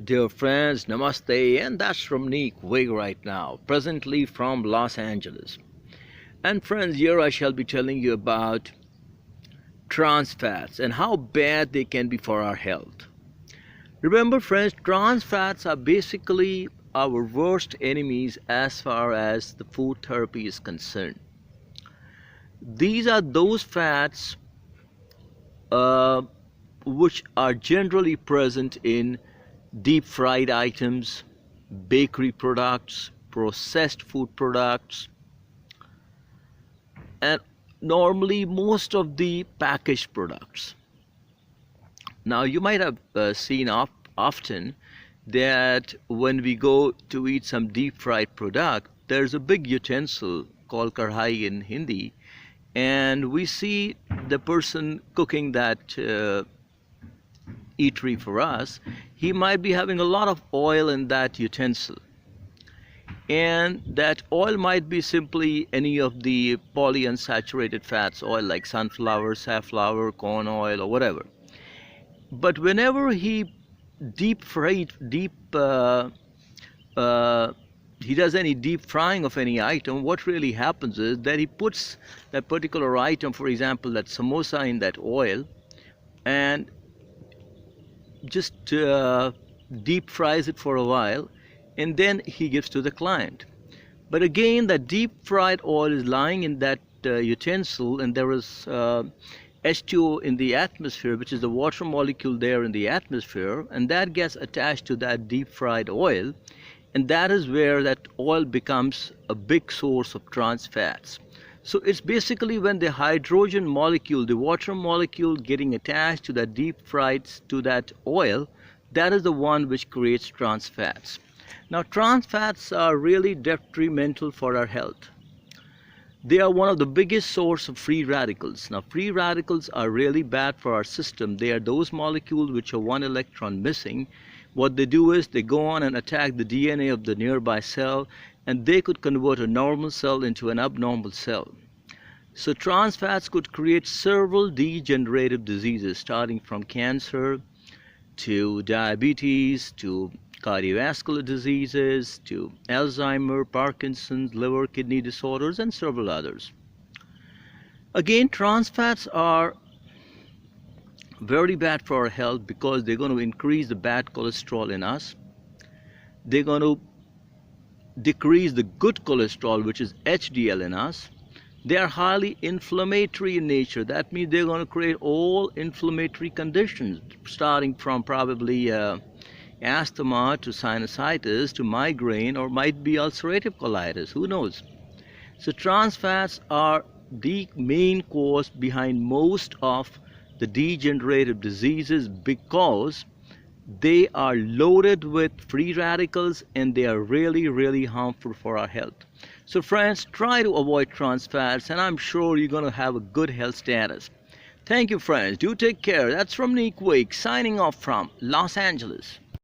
Dear friends, namaste, and that's RAMNEEK WIG right now, presently from Los Angeles. And friends, here I shall be telling you about trans fats and how bad they can be for our health. Remember friends, trans fats are basically our worst enemies as far as the food therapy is concerned. These are those fats which are generally present in deep fried items, bakery products, processed food products, and normally most of the packaged products. Now you might have seen often that when we go to eat some deep fried product, there's a big utensil called karhai in Hindi, and we see the person cooking that eatery for us. He might be having a lot of oil in that utensil, and that oil might be simply any of the polyunsaturated fats oil like sunflower, safflower, corn oil, or whatever. But whenever he he does any deep frying of any item, what really happens is that he puts that particular item, for example that samosa, in that oil and just deep fries it for a while, and then he gives to the client. But again, that deep fried oil is lying in that utensil, and there is H2O in the atmosphere, which is the water molecule there in the atmosphere, and that gets attached to that deep fried oil, and that is where that oil becomes a big source of trans fats. So it's basically when the hydrogen molecule, the water molecule, getting attached to that deep fried, to that oil, that is the one which creates trans fats. Now trans fats are really detrimental for our health. They are one of the biggest source of free radicals. Now free radicals are really bad for our system. They are those molecules which are one electron missing. What they do is they go on and attack the DNA of the nearby cell, and they could convert a normal cell into an abnormal cell. So trans fats could create several degenerative diseases, starting from cancer to diabetes to cardiovascular diseases to Alzheimer, Parkinson's, liver, kidney disorders, and several others. Again, trans fats are very bad for our health because they're going to increase the bad cholesterol in us. They're going to decrease the good cholesterol, which is HDL, in us. They are highly inflammatory in nature. That means they're going to create all inflammatory conditions, starting from probably asthma to sinusitis to migraine, or might be ulcerative colitis, who knows. So trans fats are the main cause behind most of the degenerative diseases because they are loaded with free radicals, and they are really harmful for our health. So friends, try to avoid trans fats, and I'm sure you're going to have a good health status. Thank you friends, do take care. That's RAMNEEK WIG signing off from Los Angeles.